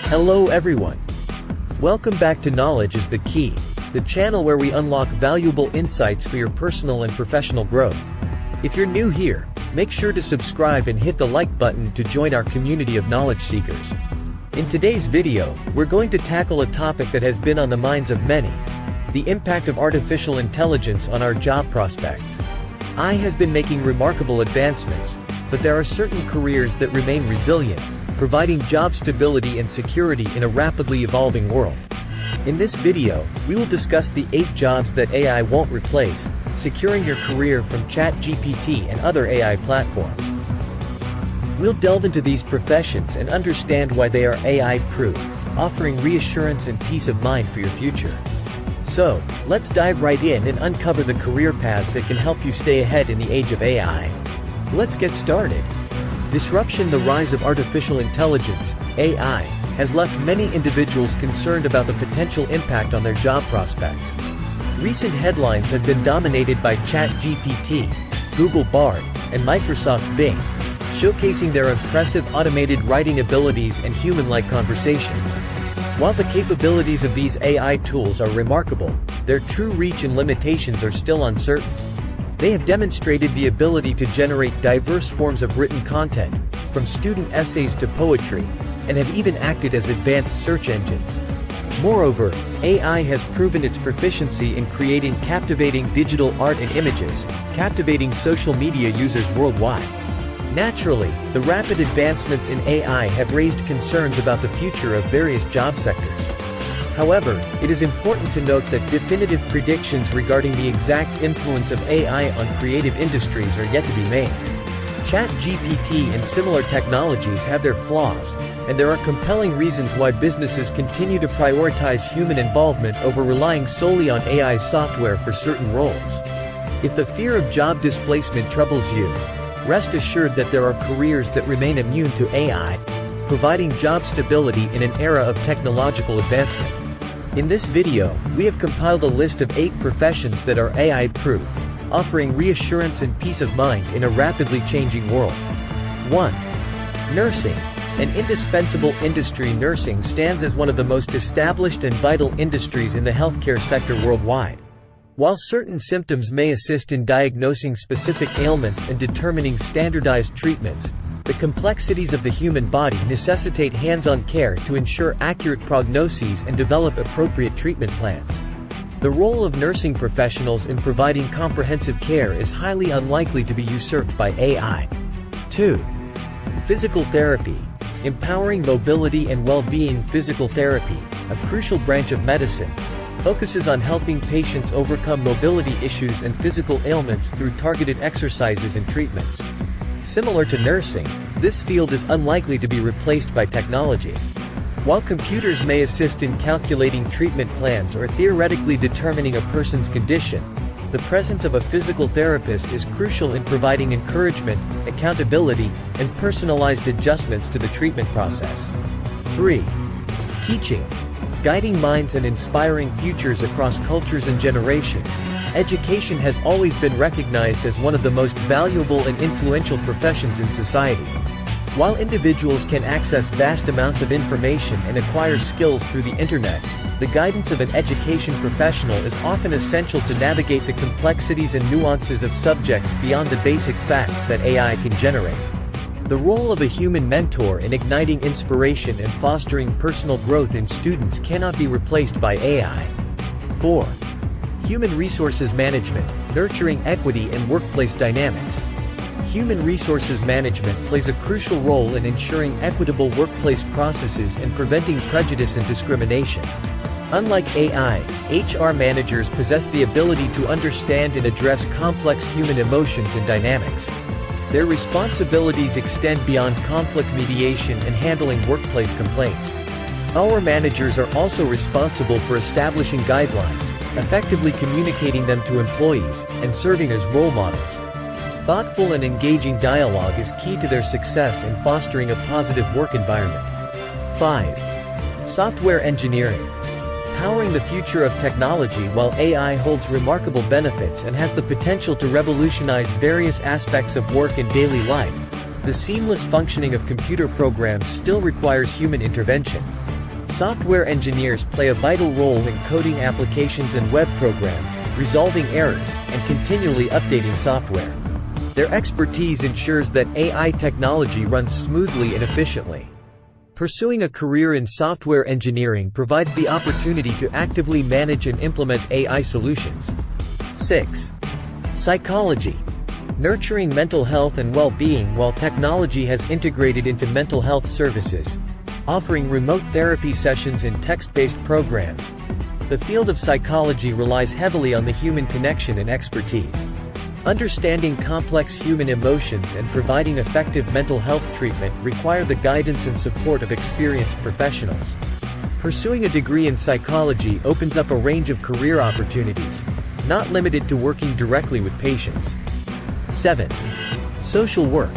Hello everyone. Welcome back to Knowledge is the Key, the channel where we unlock valuable insights for your personal and professional growth. If you're new here, make sure to subscribe and hit the like button to join our community of knowledge seekers. In today's video, we're going to tackle a topic that has been on the minds of many: the impact of artificial intelligence on our job prospects. AI has been making remarkable advancements, but there are certain careers that remain resilient, providing job stability and security in a rapidly evolving world. In this video, we will discuss the 8 jobs that AI won't replace, securing your career from ChatGPT and other AI platforms. We'll delve into these professions and understand why they are AI-proof, offering reassurance and peace of mind for your future. So, let's dive right in and uncover the career paths that can help you stay ahead in the age of AI. Let's get started. Disruption: the rise of artificial intelligence, AI, has left many individuals concerned about the potential impact on their job prospects. Recent headlines have been dominated by ChatGPT, Google Bard, and Microsoft Bing, showcasing their impressive automated writing abilities and human-like conversations. While the capabilities of these AI tools are remarkable, their true reach and limitations are still uncertain. They have demonstrated the ability to generate diverse forms of written content, from student essays to poetry, and have even acted as advanced search engines. Moreover, AI has proven its proficiency in creating captivating digital art and images, captivating social media users worldwide. Naturally, the rapid advancements in AI have raised concerns about the future of various job sectors. However, it is important to note that definitive predictions regarding the exact influence of AI on creative industries are yet to be made. ChatGPT and similar technologies have their flaws, and there are compelling reasons why businesses continue to prioritize human involvement over relying solely on AI software for certain roles. If the fear of job displacement troubles you, rest assured that there are careers that remain immune to AI, providing job stability in an era of technological advancement. In this video, we have compiled a list of 8 professions that are AI-proof, offering reassurance and peace of mind in a rapidly changing world. 1. Nursing. An indispensable industry, nursing stands as one of the most established and vital industries in the healthcare sector worldwide. While certain symptoms may assist in diagnosing specific ailments and determining standardized treatments, the complexities of the human body necessitate hands-on care to ensure accurate prognoses and develop appropriate treatment plans. The role of nursing professionals in providing comprehensive care is highly unlikely to be usurped by AI. 2. Physical therapy. Empowering mobility and well-being. Physical therapy, a crucial branch of medicine, focuses on helping patients overcome mobility issues and physical ailments through targeted exercises and treatments. Similar to nursing, this field is unlikely to be replaced by technology. While computers may assist in calculating treatment plans or theoretically determining a person's condition, the presence of a physical therapist is crucial in providing encouragement, accountability, and personalized adjustments to the treatment process. 3. Teaching. Guiding minds and inspiring futures across cultures and generations, education has always been recognized as one of the most valuable and influential professions in society. While individuals can access vast amounts of information and acquire skills through the internet, the guidance of an education professional is often essential to navigate the complexities and nuances of subjects beyond the basic facts that AI can generate. The role of a human mentor in igniting inspiration and fostering personal growth in students cannot be replaced by AI. 4. Human resources management, nurturing equity and workplace dynamics. Human resources management plays a crucial role in ensuring equitable workplace processes and preventing prejudice and discrimination. Unlike AI, HR managers possess the ability to understand and address complex human emotions and dynamics. Their responsibilities extend beyond conflict mediation and handling workplace complaints. Our managers are also responsible for establishing guidelines, effectively communicating them to employees, and serving as role models. Thoughtful and engaging dialogue is key to their success in fostering a positive work environment. 5. Software engineering. Powering the future of technology. While AI holds remarkable benefits and has the potential to revolutionize various aspects of work and daily life, the seamless functioning of computer programs still requires human intervention. Software engineers play a vital role in coding applications and web programs, resolving errors, and continually updating software. Their expertise ensures that AI technology runs smoothly and efficiently. Pursuing a career in software engineering provides the opportunity to actively manage and implement AI solutions. 6. Psychology. Nurturing mental health and well-being. While technology has integrated into mental health services, offering remote therapy sessions and text-based programs, the field of psychology relies heavily on the human connection and expertise. Understanding complex human emotions and providing effective mental health treatment require the guidance and support of experienced professionals. Pursuing a degree in psychology opens up a range of career opportunities, not limited to working directly with patients. 7. Social work.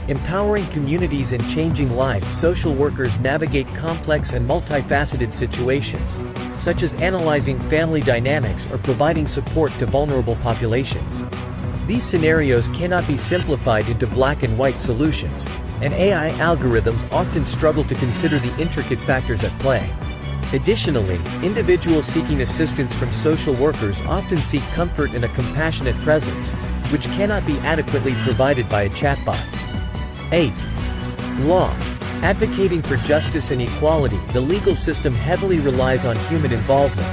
Empowering communities and changing lives. Social workers navigate complex and multifaceted situations, such as analyzing family dynamics or providing support to vulnerable populations. These scenarios cannot be simplified into black and white solutions, and AI algorithms often struggle to consider the intricate factors at play. Additionally, individuals seeking assistance from social workers often seek comfort in a compassionate presence, which cannot be adequately provided by a chatbot. 8. Law. Advocating for justice and equality. The legal system heavily relies on human involvement,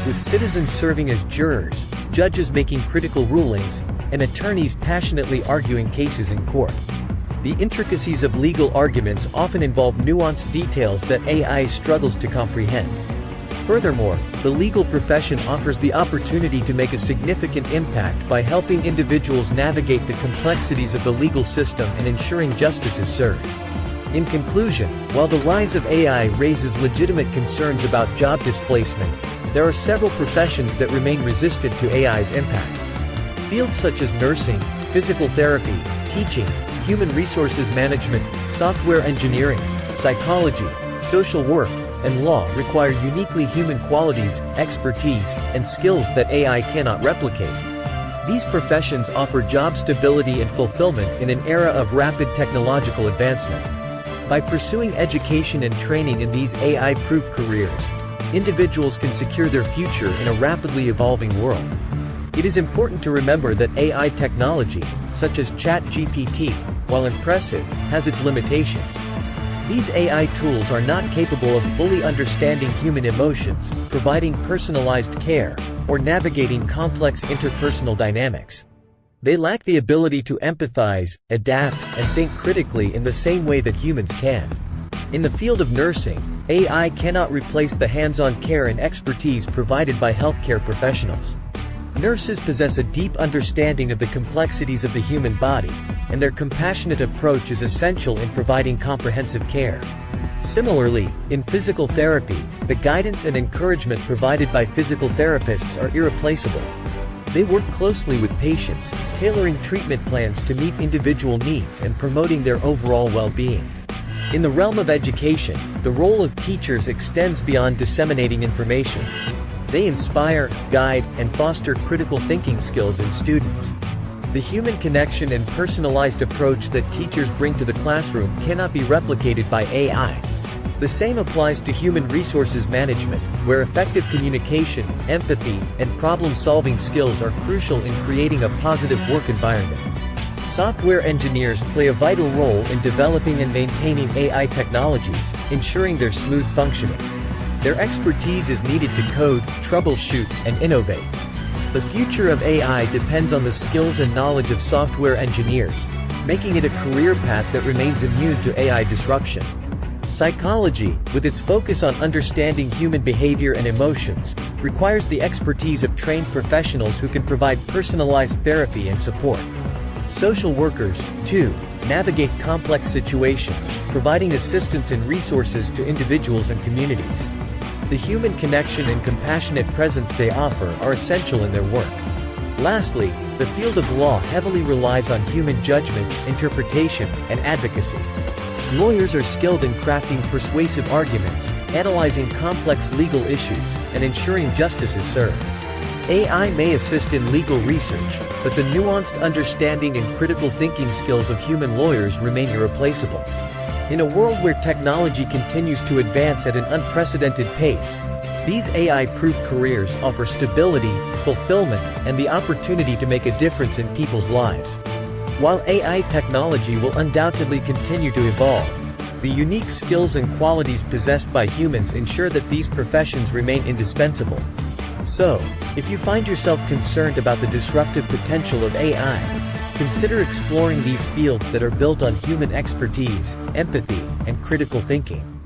with citizens serving as jurors, judges making critical rulings, and attorneys passionately arguing cases in court. The intricacies of legal arguments often involve nuanced details that AI struggles to comprehend. Furthermore, the legal profession offers the opportunity to make a significant impact by helping individuals navigate the complexities of the legal system and ensuring justice is served. In conclusion, while the rise of AI raises legitimate concerns about job displacement, there are several professions that remain resistant to AI's impact. Fields such as nursing, physical therapy, teaching, human resources management, software engineering, psychology, social work, and law require uniquely human qualities, expertise, and skills that AI cannot replicate. These professions offer job stability and fulfillment in an era of rapid technological advancement. By pursuing education and training in these AI-proof careers, individuals can secure their future in a rapidly evolving world. It is important to remember that AI technology, such as ChatGPT, while impressive, has its limitations. These AI tools are not capable of fully understanding human emotions, providing personalized care, or navigating complex interpersonal dynamics. They lack the ability to empathize, adapt, and think critically in the same way that humans can. In the field of nursing, AI cannot replace the hands-on care and expertise provided by healthcare professionals. Nurses possess a deep understanding of the complexities of the human body, and their compassionate approach is essential in providing comprehensive care. Similarly, in physical therapy, the guidance and encouragement provided by physical therapists are irreplaceable. They work closely with patients, tailoring treatment plans to meet individual needs and promoting their overall well-being. In the realm of education, the role of teachers extends beyond disseminating information. They inspire, guide, and foster critical thinking skills in students. The human connection and personalized approach that teachers bring to the classroom cannot be replicated by AI. The same applies to human resources management, where effective communication, empathy, and problem-solving skills are crucial in creating a positive work environment. Software engineers play a vital role in developing and maintaining AI technologies, ensuring their smooth functioning. Their expertise is needed to code, troubleshoot, and innovate. The future of AI depends on the skills and knowledge of software engineers, making it a career path that remains immune to AI disruption. Psychology, with its focus on understanding human behavior and emotions, requires the expertise of trained professionals who can provide personalized therapy and support. Social workers, too, navigate complex situations, providing assistance and resources to individuals and communities. The human connection and compassionate presence they offer are essential in their work. Lastly, the field of law heavily relies on human judgment, interpretation, and advocacy. Lawyers are skilled in crafting persuasive arguments, analyzing complex legal issues, and ensuring justice is served. AI may assist in legal research, but the nuanced understanding and critical thinking skills of human lawyers remain irreplaceable. In a world where technology continues to advance at an unprecedented pace, these AI-proof careers offer stability, fulfillment, and the opportunity to make a difference in people's lives. While AI technology will undoubtedly continue to evolve, the unique skills and qualities possessed by humans ensure that these professions remain indispensable. So, if you find yourself concerned about the disruptive potential of AI, consider exploring these fields that are built on human expertise, empathy, and critical thinking.